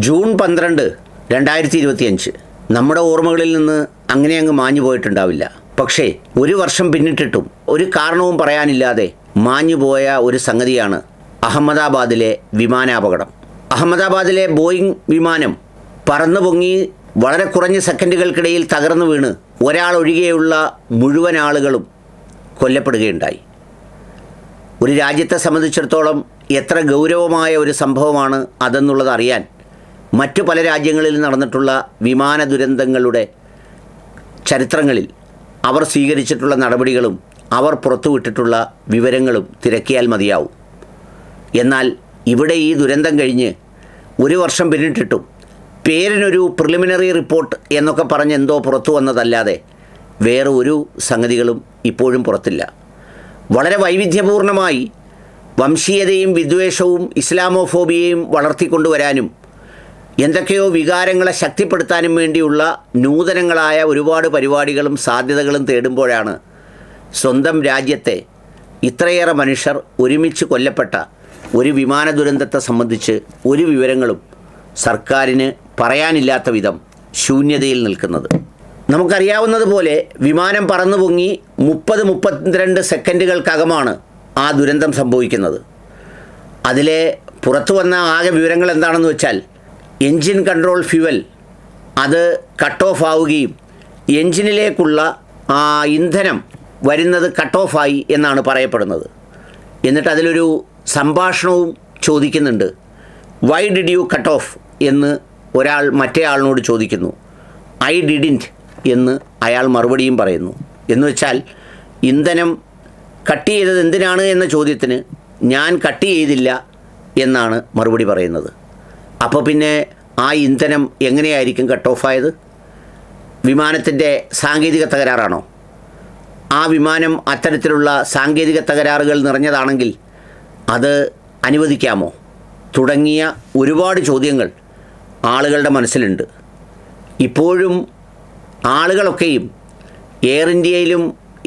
June 12, 2025 നമ്മുടെ ഓർമ്മകളിൽ നിന്ന് അങ്ങനെ അങ്ങ് മാഞ്ഞു പോയിട്ടുണ്ടാവില്ല. പക്ഷേ ഒരു വർഷം പിന്നിട്ടിട്ടും ഒരു കാരണവും പറയാനില്ലാതെ മാഞ്ഞുപോയ ഒരു സംഗതിയാണ് അഹമ്മദാബാദിലെ വിമാനാപകടം. അഹമ്മദാബാദിലെ ബോയിങ് വിമാനം പറന്നു പൊങ്ങി വളരെ കുറഞ്ഞ സെക്കൻഡുകൾക്കിടയിൽ തകർന്നു വീണ് ഒരാൾ ഒഴികെയുള്ള മുഴുവൻ ആളുകളും കൊല്ലപ്പെടുകയുണ്ടായി. ഒരു രാജ്യത്തെ സംബന്ധിച്ചിടത്തോളം എത്ര ഗൗരവമായ ഒരു സംഭവമാണ് അതെന്നുള്ളത് അറിയാൻ മറ്റു പല രാജ്യങ്ങളിൽ നടന്നിട്ടുള്ള വിമാന ദുരന്തങ്ങളുടെ ചരിത്രങ്ങളിൽ അവർ സ്വീകരിച്ചിട്ടുള്ള നടപടികളും അവർ പുറത്തുവിട്ടിട്ടുള്ള വിവരങ്ങളും തിരക്കിയാൽ മതിയാവും. എന്നാൽ ഇവിടെ ഈ ദുരന്തം കഴിഞ്ഞ് ഒരു വർഷം പിന്നിട്ടിട്ടും പേരിനൊരു പ്രിലിമിനറി റിപ്പോർട്ട് എന്നൊക്കെ പറഞ്ഞ് എന്തോ പുറത്തു വന്നതല്ലാതെ വേറെ ഒരു സംഗതികളും ഇപ്പോഴും പുറത്തില്ല. വളരെ വൈവിധ്യപൂർണമായി വംശീയതയും വിദ്വേഷവും ഇസ്ലാമോഫോബിയയും വളർത്തിക്കൊണ്ടുവരാനും എന്തൊക്കെയോ വികാരങ്ങളെ ശക്തിപ്പെടുത്താനും വേണ്ടിയുള്ള നൂതനങ്ങളായ ഒരുപാട് പരിപാടികളും സാധ്യതകളും തേടുമ്പോഴാണ് സ്വന്തം രാജ്യത്തെ ഇത്രയേറെ മനുഷ്യർ ഒരുമിച്ച് കൊല്ലപ്പെട്ട ഒരു വിമാന ദുരന്തത്തെ സംബന്ധിച്ച് ഒരു വിവരങ്ങളും സർക്കാരിന് പറയാനില്ലാത്ത വിധം ശൂന്യതയിൽ നിൽക്കുന്നത്. നമുക്കറിയാവുന്നതുപോലെ വിമാനം പറന്നു പൊങ്ങി 30-32 സെക്കൻഡുകൾക്കകമാണ് ആ ദുരന്തം സംഭവിക്കുന്നത്. അതിലെ പുറത്തു വന്ന ആകെ വിവരങ്ങൾ എന്താണെന്ന് വെച്ചാൽ എൻജിൻ കൺട്രോൾ ഫ്യൂവൽ അത് കട്ട് ഓഫ് ആവുകയും എൻജിനിലേക്കുള്ള ഇന്ധനം വരുന്നത് കട്ട് ഓഫായി എന്നാണ് പറയപ്പെടുന്നത്. എന്നിട്ട് അതിലൊരു സംഭാഷണവും ചോദിക്കുന്നുണ്ട്. Why did you cut off എന്ന് ഒരാൾ മറ്റേ ആളിനോട് ചോദിക്കുന്നു. ഐ ഡിഡിൻറ്റ് എന്ന് അയാൾ മറുപടിയും പറയുന്നു. എന്ന് വെച്ചാൽ ഇന്ധനം കട്ട് ചെയ്തത് എന്തിനാണ് എന്ന ചോദ്യത്തിന് ഞാൻ കട്ട് ചെയ്തില്ല എന്നാണ് മറുപടി പറയുന്നത്. അപ്പോൾ പിന്നെ ആ ഇന്ധനം എങ്ങനെയായിരിക്കും കട്ട് ഓഫായത്? വിമാനത്തിൻ്റെ സാങ്കേതിക തകരാറാണോ? ആ വിമാനം അത്തരത്തിലുള്ള സാങ്കേതിക തകരാറുകൾ നിറഞ്ഞതാണെങ്കിൽ അത് അനുവദിക്കാമോ? തുടങ്ങിയ ഒരുപാട് ചോദ്യങ്ങൾ ആളുകളുടെ മനസ്സിലുണ്ട്. ഇപ്പോഴും ആളുകളൊക്കെയും എയർ ഇന്ത്യയിലും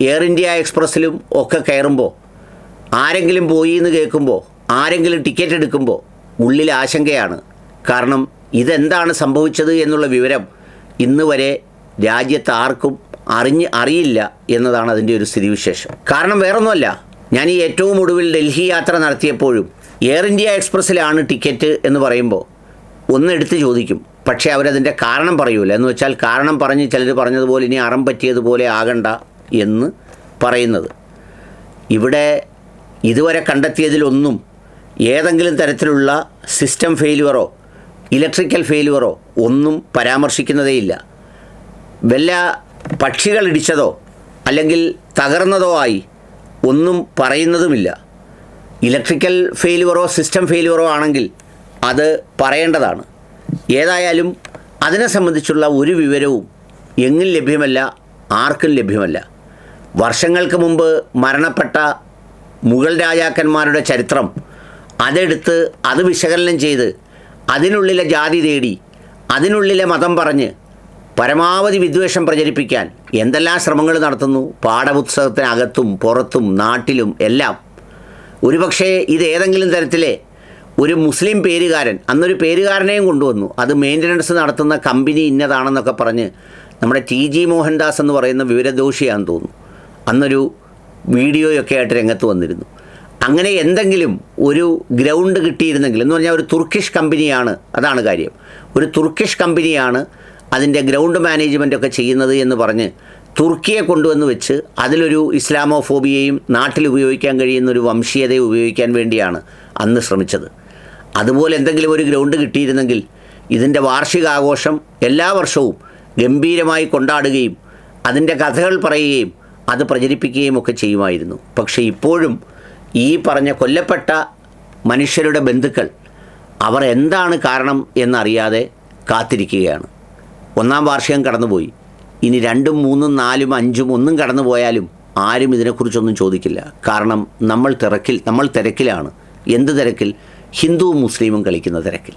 എയർ ഇന്ത്യ എക്സ്പ്രസ്സിലും ഒക്കെ കയറുമ്പോൾ ആരെങ്കിലും പോയി എന്ന് കേൾക്കുമ്പോൾ, ആരെങ്കിലും ടിക്കറ്റ് എടുക്കുമ്പോൾ ഉള്ളിൽ ആശങ്കയാണ്. കാരണം ഇതെന്താണ് സംഭവിച്ചത് എന്നുള്ള വിവരം ഇന്ന് വരെ രാജ്യത്ത് ആർക്കും അറിയില്ല എന്നതാണ് അതിൻ്റെ ഒരു സ്ഥിതിവിശേഷം. കാരണം വേറൊന്നുമല്ല, ഞാൻ ഈ ഏറ്റവും ഒടുവിൽ ഡൽഹി യാത്ര നടത്തിയപ്പോഴും എയർ ഇന്ത്യ എക്സ്പ്രസ്സിലാണ് ടിക്കറ്റ് എന്ന് പറയുമ്പോൾ ഒന്നെടുത്ത് ചോദിക്കും. പക്ഷേ അവരതിൻ്റെ കാരണം പറയൂല. എന്ന് വെച്ചാൽ കാരണം പറഞ്ഞ് ചിലർ പറഞ്ഞതുപോലെ ഇനി അറം പറ്റിയതുപോലെ ആകണ്ട എന്ന് പറയുന്നത്. ഇവിടെ ഇതുവരെ കണ്ടെത്തിയതിലൊന്നും ഏതെങ്കിലും തരത്തിലുള്ള സിസ്റ്റം ഫെയിലുവറോ ഇലക്ട്രിക്കൽ ഫെയിലുവറോ ഒന്നും പരാമർശിക്കുന്നതേയില്ല. വല്ല പക്ഷികൾ ഇടിച്ചതോ അല്ലെങ്കിൽ തകർന്നതോ ആയി ഒന്നും പറയുന്നതുമില്ല. ഇലക്ട്രിക്കൽ ഫെയിലുവറോ സിസ്റ്റം ഫെയിലുവറോ ആണെങ്കിൽ അത് പറയേണ്ടതാണ്. ഏതായാലും അതിനെ സംബന്ധിച്ചുള്ള ഒരു വിവരവും എങ്ങും ലഭ്യമല്ല, ആർക്കും ലഭ്യമല്ല. വർഷങ്ങൾക്ക് മുമ്പ് മരണപ്പെട്ട മുഗൾ രാജാക്കന്മാരുടെ ചരിത്രം അതെടുത്ത് അത് വിശകലനം ചെയ്ത് അതിനുള്ളിലെ ജാതി തേടി അതിനുള്ളിലെ മതം പറഞ്ഞ് പരമാവധി വിദ്വേഷം പ്രചരിപ്പിക്കാൻ എന്തെല്ലാം ശ്രമങ്ങൾ നടത്തുന്നു. പാഠപുസ്തകത്തിനകത്തും പുറത്തും നാട്ടിലും എല്ലാം. ഒരുപക്ഷേ ഇത് ഏതെങ്കിലും തരത്തിലെ ഒരു മുസ്ലിം പേരുകാരൻ, അന്നൊരു പേരുകാരനെയും കൊണ്ടുവന്നു. അത് മെയിൻ്റനൻസ് നടത്തുന്ന കമ്പനി ഇന്നതാണെന്നൊക്കെ പറഞ്ഞ് നമ്മുടെ TG മോഹൻദാസ് എന്ന് പറയുന്ന വിവരദോഷിയാണെന്ന് തോന്നുന്നു. അന്നൊരു വീഡിയോയൊക്കെ ആയിട്ട് രംഗത്ത് വന്നിരുന്നു. അങ്ങനെ എന്തെങ്കിലും ഒരു ഗ്രൗണ്ട് കിട്ടിയിരുന്നെങ്കിൽ, എന്ന് പറഞ്ഞാൽ ഒരു തുർക്കിഷ് കമ്പനിയാണ്, അതാണ് കാര്യം, ഒരു തുർക്കിഷ് കമ്പനിയാണ് അതിൻ്റെ ഗ്രൗണ്ട് മാനേജ്മെൻറ്റൊക്കെ ചെയ്യുന്നത് എന്ന് പറഞ്ഞ് തുർക്കിയെ കൊണ്ടുവന്ന് വെച്ച് അതിലൊരു ഇസ്ലാമോഫോബിയയും നാട്ടിൽ ഉപയോഗിക്കാൻ കഴിയുന്ന ഒരു വംശീയതയെ ഉപയോഗിക്കാൻ വേണ്ടിയാണ് അന്ന് ശ്രമിച്ചത്. അതുപോലെ എന്തെങ്കിലും ഒരു ഗ്രൗണ്ട് കിട്ടിയിരുന്നെങ്കിൽ ഇതിൻ്റെ വാർഷികാഘോഷം എല്ലാ വർഷവും ഗംഭീരമായി കൊണ്ടാടുകയും അതിൻ്റെ കഥകൾ പറയുകയും അത് പ്രചരിപ്പിക്കുകയും ഒക്കെ ചെയ്യുമായിരുന്നു. പക്ഷേ ഇപ്പോഴും ഈ പറഞ്ഞ കൊല്ലപ്പെട്ട മനുഷ്യരുടെ ബന്ധുക്കൾ അവർ എന്താണ് കാരണം എന്നറിയാതെ കാത്തിരിക്കുകയാണ്. 1-ാം വാർഷികം കടന്നുപോയി. ഇനി 2ഉം 3ഉം 4ഉം 5ഉം ഒന്നും കടന്നു പോയാലും ആരും ഇതിനെക്കുറിച്ചൊന്നും ചോദിക്കില്ല. കാരണം നമ്മൾ തിരക്കിലാണ്. എന്ത് തിരക്കിൽ? ഹിന്ദുവും മുസ്ലിമും കളിക്കുന്ന തിരക്കിൽ.